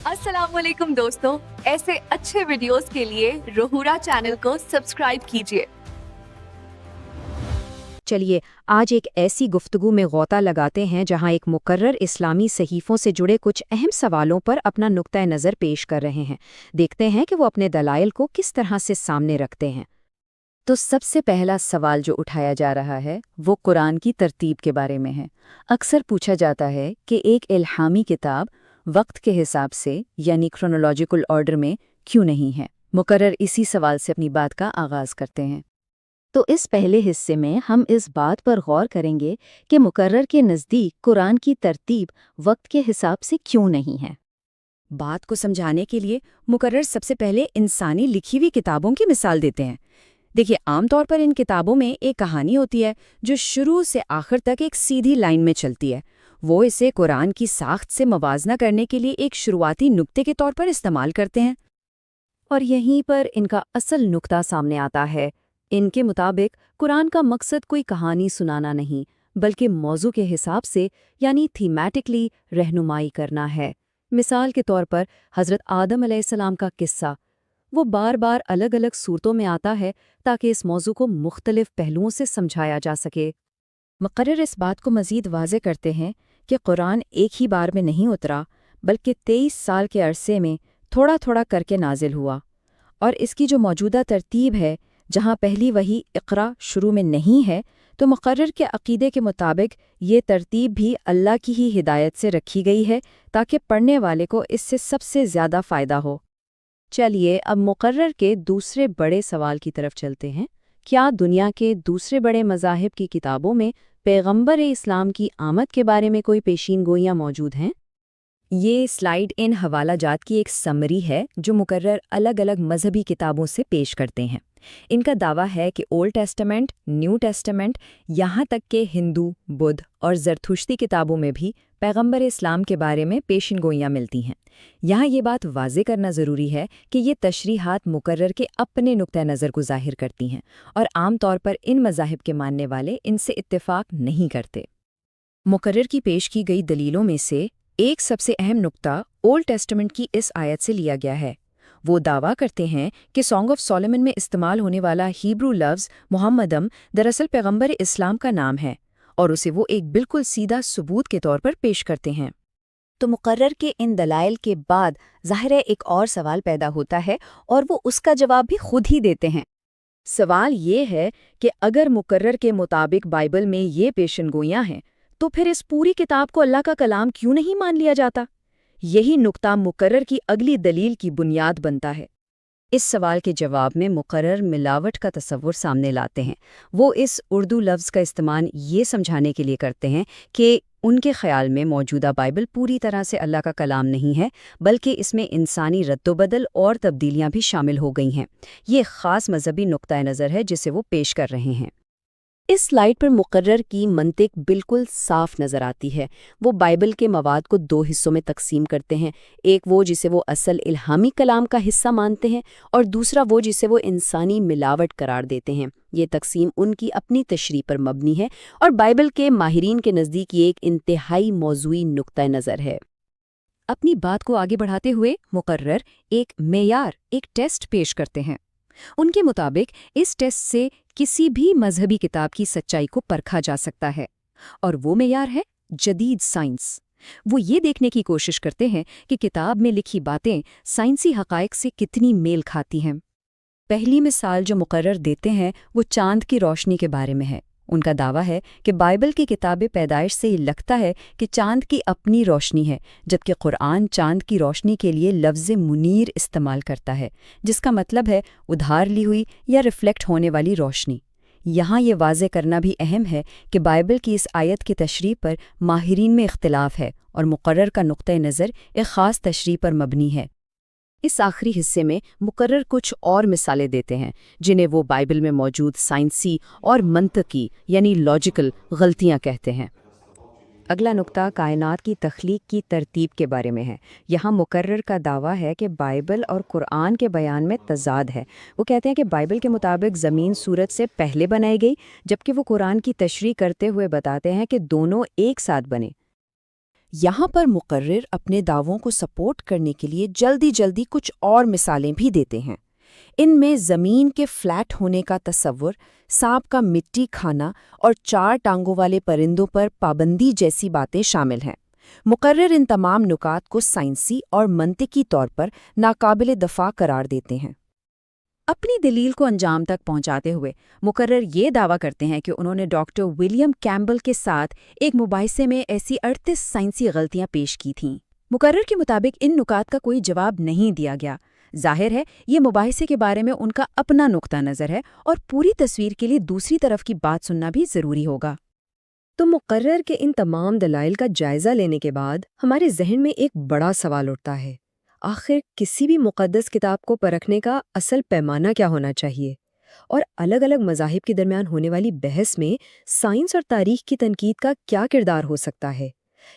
अस्सलाम वालेकुम दोस्तों, ऐसे अच्छे वीडियोस के लिए रोहूरा चैनल को सब्सक्राइब कीजिए। चलिए आज एक ऐसी गुफ्तगू में गौता लगाते हैं जहां एक मुकर्रर इस्लामी सहीफ़ों से जुड़े कुछ अहम सवालों पर अपना नुक्ता नज़र पेश कर रहे हैं। देखते हैं कि वो अपने दलाइल को किस तरह से सामने रखते हैं। तो सबसे पहला सवाल जो उठाया जा रहा है वो कुरान की तरतीब के बारे में है। अक्सर पूछा जाता है कि एक इल्हामी किताब वक्त के हिसाब से यानी क्रोनोलॉजिकल ऑर्डर में क्यों नहीं है। मुकर्रर इसी सवाल से अपनी बात का आगाज़ करते हैं। तो इस पहले हिस्से में हम इस बात पर गौर करेंगे कि मुकर्रर के नज़दीक कुरान की तरतीब वक्त के हिसाब से क्यों नहीं है। बात को समझाने के लिए मुकर्रर सबसे पहले इंसानी लिखी हुई किताबों की मिसाल देते हैं। देखिए, आमतौर पर इन किताबों में एक कहानी होती है जो शुरू से आखिर तक एक सीधी लाइन में चलती है। वो इसे कुरान की साख्त से मवाजना करने के लिए एक शुरुआती नुक्ते के तौर पर इस्तेमाल करते हैं। और यहीं पर इनका असल नुक्ता सामने आता है। इनके मुताबिक कुरान का मकसद कोई कहानी सुनाना नहीं, बल्कि मौजू के हिसाब से यानी थीमैटिकली रहनुमाई करना है। मिसाल के तौर पर हज़रत आदम अलैहिस्सलाम का किस्सा वो बार बार अलग अलग सूरतों में आता है ताकि इस मौजू को मुख्तलिफ पहलुओं से समझाया जा सके। मुकर्रर इस बात को मज़ीद वाज़े करते हैं कि कुरान एक ही बार में नहीं उतरा, बल्कि 23 साल के अरसे में थोड़ा थोड़ा करके नाजिल हुआ। और इसकी जो मौजूदा तरतीब है, जहाँ पहली वही इक़रा शुरू में नहीं है, तो मुकर्रर के अक़ीदे के मुताबिक ये तरतीब भी अल्लाह की ही हिदायत से रखी गई है ताकि पढ़ने वाले को इससे सबसे ज़्यादा फ़ायदा हो। चलिए अब मुकर्रर के दूसरे बड़े सवाल की तरफ चलते हैं। क्या दुनिया के दूसरे बड़े मज़ाहिब की किताबों में पैगंबर इस्लाम की आमद के बारे में कोई पेशीनगोइयाँ मौजूद हैं? ये स्लाइड इन हवाला जात की एक समरी है जो मुकर्रर अलग अलग मजहबी किताबों से पेश करते हैं। इनका दावा है कि ओल्ड टेस्टामेंट, न्यू टेस्टामेंट, यहाँ तक कि हिंदू, बुद्ध और ज़रथुश्ती किताबों में भी पैगंबर इस्लाम के बारे में पेशिनगोइयाँ मिलती हैं। यहाँ ये बात वाज़े करना ज़रूरी है कि ये तशरीहात मुकर्रर के अपने नुक्ता नज़र को ज़ाहिर करती हैं और आम तौर पर इन मज़ाहिब के मानने वाले इनसे इत्तेफाक नहीं करते। मुकर्रर की पेश की गई दलीलों में से एक सबसे अहम नुक्ता ओल्ड टेस्टामेंट की इस आयत से लिया गया है। वो दावा करते हैं कि सॉन्ग ऑफ सोलोमन में इस्तेमाल होने वाला हिब्रू लफ्ज़ मुहम्मदम दरअसल पैगंबर इस्लाम का नाम है और उसे वो एक बिल्कुल सीधा सबूत के तौर पर पेश करते हैं। तो मुकर्रर के इन दलाइल के बाद ज़ाहिर है एक और सवाल पैदा होता है और वो उसका जवाब भी खुद ही देते हैं। सवाल ये है कि अगर मुकर्रर के मुताबिक बाइबल में ये पेशनगोइयाँ हैं, तो फिर इस पूरी किताब को अल्लाह का कलाम क्यों नहीं मान लिया जाता? यही नुक्ता मुकर्रर की अगली दलील की बुनियाद बनता है। इस सवाल के जवाब में मुकर्रर मिलावट का तसव्वुर सामने लाते हैं। वो इस उर्दू लफ्ज़ का इस्तेमाल ये समझाने के लिए करते हैं कि उनके ख़्याल में मौजूदा बाइबल पूरी तरह से अल्लाह का कलाम नहीं है, बल्कि इसमें इंसानी रद्दोबदल और तब्दीलियाँ भी शामिल हो गई हैं। ये ख़ास मजहबी नुक्ता नज़र है जिसे वो पेश कर रहे हैं। इस स्लाइड पर मुकर्रर की मंतिक बिल्कुल साफ नज़र आती है। वो बाइबल के मवाद को दो हिस्सों में तकसीम करते हैं। एक वो जिसे वो असल इल्हामी कलाम का हिस्सा मानते हैं और दूसरा वो जिसे वो इंसानी मिलावट करार देते हैं। ये तकसीम उनकी अपनी तशरीह पर मबनी है और बाइबल के माहिरीन के नज़दीक ये एक इंतहाई मौज़ूई नुक्ता नज़र है। अपनी बात को आगे बढ़ाते हुए मुकर्रर एक मेयार, एक टेस्ट पेश करते हैं। उनके मुताबिक इस टेस्ट से किसी भी मजहबी किताब की सच्चाई को परखा जा सकता है और वो मेयार है जदीद साइंस। वो ये देखने की कोशिश करते हैं कि किताब में लिखी बातें साइंसी हक़ाइक़ से कितनी मेल खाती हैं। पहली मिसाल जो मुकर्रर देते हैं वो चांद की रोशनी के बारे में है। उनका दावा है कि बाइबल की किताबें पैदाइश से ही लगता है कि चांद की अपनी रोशनी है, जबकि कुरान चांद की रोशनी के लिए लफ्ज़ मुनीर इस्तेमाल करता है, जिसका मतलब है उधार ली हुई या रिफ्लेक्ट होने वाली रोशनी। यहाँ ये वाज़े करना भी अहम है कि बाइबल की इस आयत की तशरीह पर माहिरीन में इख्तिलाफ है और मुकर्रर का नुक्ता नज़र एक ख़ास तशरीह पर मबनी है। इस आखिरी हिस्से में मुकर्रर कुछ और मिसालें देते हैं जिन्हें वो बाइबल में मौजूद साइंसी और मंतकी यानी लॉजिकल गलतियां कहते हैं। अगला नुक्ता कायनात की तख्लीक की तरतीब के बारे में है। यहाँ मुकर्रर का दावा है कि बाइबल और कुरान के बयान में तज़ाद है। वो कहते हैं कि बाइबल के मुताबिक ज़मीन सूरज से पहले बनाई गई, जबकि वो कुरान की तशरीह करते हुए बताते हैं कि दोनों एक साथ बने। یہاں پر مقرر اپنے دعووں کو سپورٹ کرنے کے لیے جلدی جلدی کچھ اور مثالیں بھی دیتے ہیں۔ ان میں زمین کے فلیٹ ہونے کا تصور، سانپ کا مٹی کھانا اور 4 ٹانگوں والے پرندوں پر پابندی جیسی باتیں شامل ہیں۔ مقرر ان تمام نکات کو سائنسی اور منطقی طور پر ناقابل دفاع قرار دیتے ہیں۔ اپنی دلیل کو انجام تک پہنچاتے ہوئے مقرر یہ دعویٰ کرتے ہیں کہ انہوں نے ڈاکٹر ولیم کیمبل کے ساتھ ایک مباحثے میں ایسی 38 سائنسی غلطیاں پیش کی تھیں۔ مقرر کے مطابق ان نکات کا کوئی جواب نہیں دیا گیا۔ ظاہر ہے یہ مباحثے کے بارے میں ان کا اپنا نقطہ نظر ہے اور پوری تصویر کے لیے دوسری طرف کی بات سننا بھی ضروری ہوگا۔ تو مقرر کے ان تمام دلائل کا جائزہ لینے کے بعد ہمارے ذہن میں ایک بڑا سوال اٹھتا ہے، آخر کسی بھی مقدس کتاب کو پرکھنے کا اصل پیمانہ کیا ہونا چاہیے؟ اور الگ الگ مذاہب کے درمیان ہونے والی بحث میں سائنس اور تاریخ کی تنقید کا کیا کردار ہو سکتا ہے؟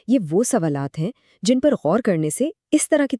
یہ وہ سوالات ہیں جن پر غور کرنے سے اس طرح کی